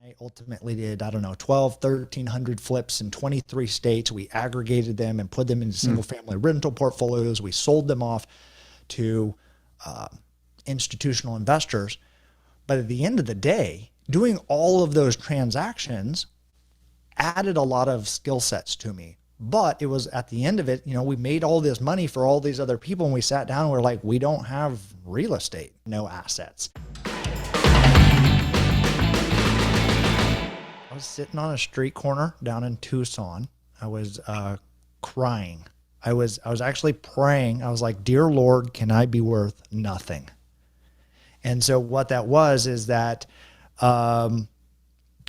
I ultimately did, I don't know, 12, 1,300 flips in 23 states. We aggregated them and put them into single family rental portfolios. We sold them off to uh, institutional investors. But at the end of the day, doing all of those transactions added a lot of skill sets to me. But it was at the end of it, we made all this money for all these other people, and we sat down and we're like, we don't have real estate, no assets. I was sitting on a street corner down in Tucson. I was crying. I was actually praying. I was like, "Dear Lord, can I be worth nothing?" And so what that was is that I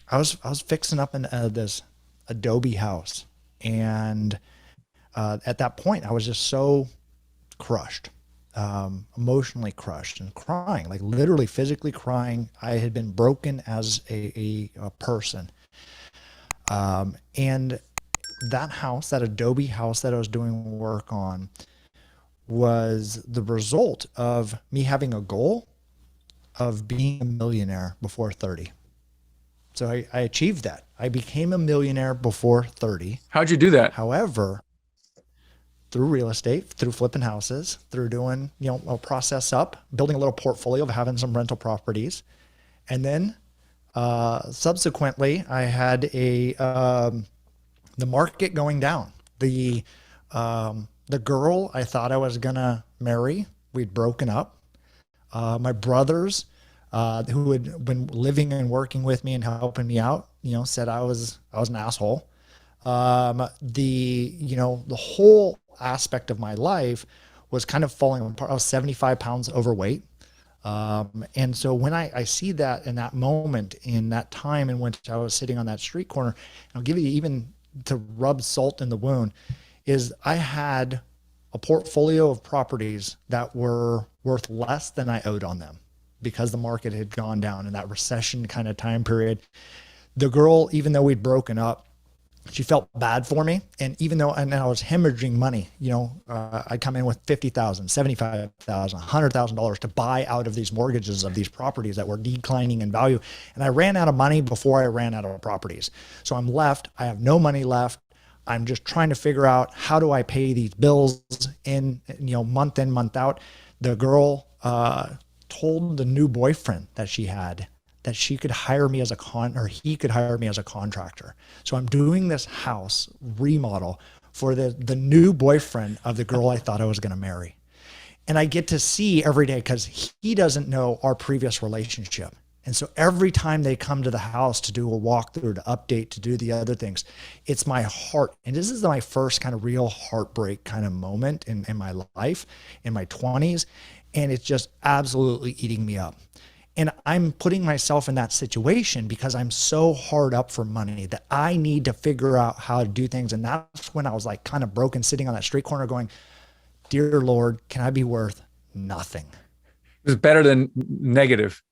was fixing up this Adobe house, and at that point, I was just so crushed, emotionally crushed, and crying, like literally physically crying. I had been broken as a person. And that house, that Adobe house that I was doing work on, was the result of me having a goal of being a millionaire before 30. So I achieved that. I became a millionaire before 30. How'd you do that? However, through real estate, through flipping houses, through doing, a process up, building a little portfolio of having some rental properties. And then subsequently, I had the market going down. The girl I thought I was gonna marry, we'd broken up. My brothers, who had been living and working with me and helping me out, said I was an asshole. The whole aspect of my life was kind of falling apart. I was 75 pounds overweight. And so when I see that in that moment, in that time in which I was sitting on that street corner, I'll give you even to rub salt in the wound, is I had a portfolio of properties that were worth less than I owed on them because the market had gone down in that recession kind of time period. The girl, even though we'd broken up, she felt bad for me. And even though, and I was hemorrhaging money, I'd come in with $50,000, $75,000, $100,000 to buy out of these mortgages of these properties that were declining in value. And I ran out of money before I ran out of properties. So I'm left, I have no money left. I'm just trying to figure out, how do I pay these bills in, month in, month out. The girl told the new boyfriend that she had that she could hire me as he could hire me as a contractor. So I'm doing this house remodel for the new boyfriend of the girl I thought I was going to marry. And I get to see every day, because he doesn't know our previous relationship. And so every time they come to the house to do a walkthrough, to update, to do the other things, it's my heart. And this is my first kind of real heartbreak kind of moment in my life, in my 20s. And it's just absolutely eating me up. And I'm putting myself in that situation because I'm so hard up for money that I need to figure out how to do things. And that's when I was like kind of broken, sitting on that street corner going, "Dear Lord, can I be worth nothing?" It's better than negative.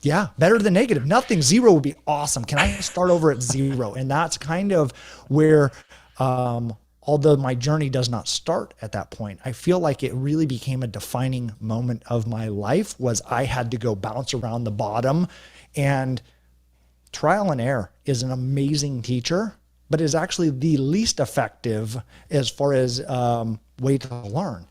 Yeah, better than negative. Nothing. Zero would be awesome. Can I start over at zero? And that's kind of where, although my journey does not start at that point, I feel like it really became a defining moment of my life. Was I had to go bounce around the bottom, and trial and error is an amazing teacher, but is actually the least effective as far as way to learn.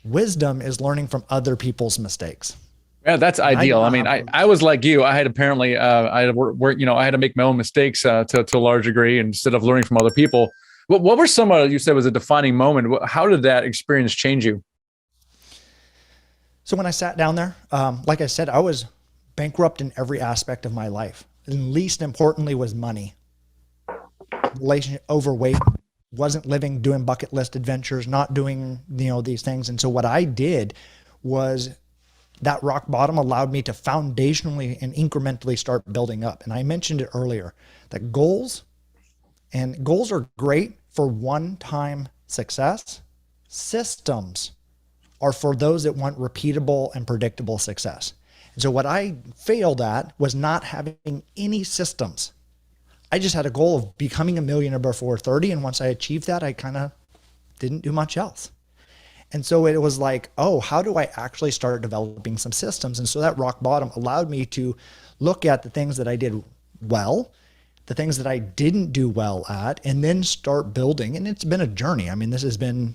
Wisdom is learning from other people's mistakes. Yeah, that's ideal. I mean, I was like you. I had apparently, I had to work, I had to make my own mistakes to a large degree instead of learning from other people. What were some you said was a defining moment? How did that experience change you? So when I sat down there, like I said, I was bankrupt in every aspect of my life. And least importantly was money. Relationship, overweight, wasn't living, doing bucket list adventures, not doing, these things. And so what I did was, that rock bottom allowed me to foundationally and incrementally start building up. And I mentioned it earlier, that goals are great for one-time success. Systems are for those that want repeatable and predictable success. And so what I failed at was not having any systems. I just had a goal of becoming a millionaire before 30. And once I achieved that, I kind of didn't do much else. And so it was like, oh, how do I actually start developing some systems? And so that rock bottom allowed me to look at the things that I did well, the things that I didn't do well at, and then start building. And it's been a journey. I mean, this has been,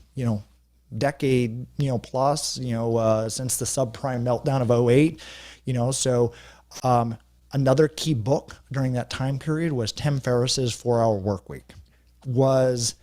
decade, plus, since the subprime meltdown of '08, so another key book during that time period was Tim Ferriss's 4 Hour Work Week. Was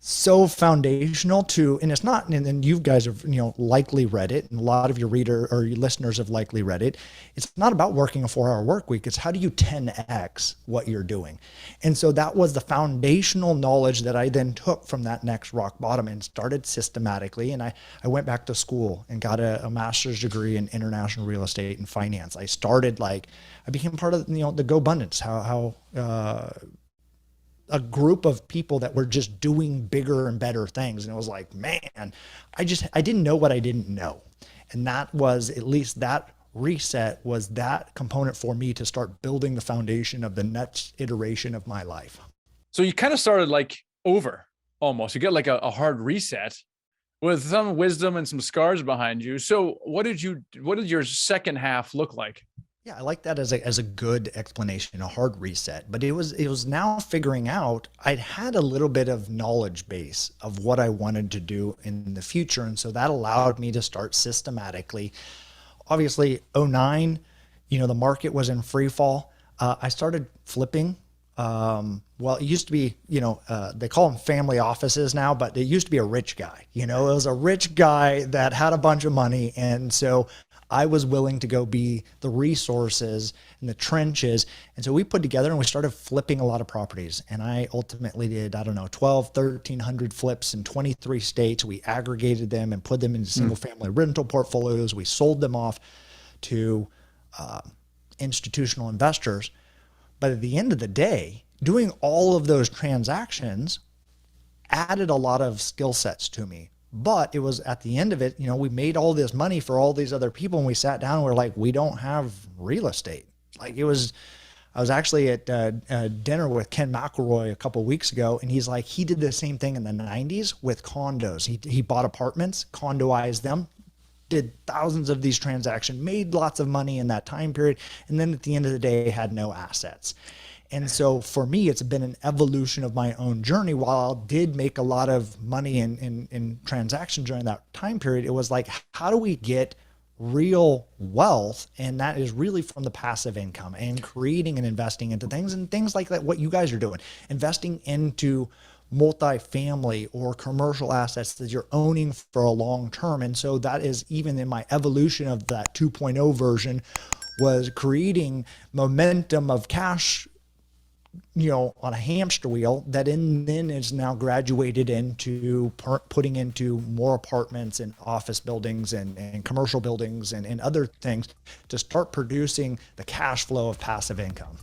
so foundational to, and it's not, and you guys have, likely read it, and a lot of your reader or your listeners have likely read it. It's not about working a 4 hour work week. It's how do you 10x what you're doing? And so that was the foundational knowledge that I then took from that next rock bottom and started systematically. And I went back to school and got a master's degree in international real estate and finance. I started I became part of, the Go Abundance, how a group of people that were just doing bigger and better things. And it was like, man, I didn't know what I didn't know. And that was, at least that reset was that component for me to start building the foundation of the next iteration of my life. So you kind of started over almost, you get a hard reset with some wisdom and some scars behind you. So what did your second half look like? Yeah, I like that as a good explanation, a hard reset. But it was now figuring out, I'd had a little bit of knowledge base of what I wanted to do in the future. And so that allowed me to start systematically. Obviously, '09, the market was in free fall. I started flipping. Well, it used to be, they call them family offices now, but it used to be a rich guy. It was a rich guy that had a bunch of money. And so I was willing to go be the resources in the trenches. And so we put together and we started flipping a lot of properties. And I ultimately did, 1,300 flips in 23 states. We aggregated them and put them into single family rental portfolios. We sold them off to institutional investors. But at the end of the day, doing all of those transactions added a lot of skill sets to me. But it was at the end of it, we made all this money for all these other people, and we sat down and we're like, we don't have real estate. I was actually at dinner with Ken McElroy a couple of weeks ago, and he's like, he did the same thing in the '90s with condos. He bought apartments, condoized them, did thousands of these transactions, made lots of money in that time period, and then at the end of the day had no assets. And so for me, it's been an evolution of my own journey. While I did make a lot of money in transactions during that time period, it was like, how do we get real wealth? And that is really from the passive income and creating and investing into things and things like that, what you guys are doing, investing into multifamily or commercial assets that you're owning for a long term. And so that is, even in my evolution of that 2.0 version, was creating momentum of cash, on a hamster wheel that then is now graduated into putting into more apartments and office buildings and commercial buildings and other things to start producing the cash flow of passive income.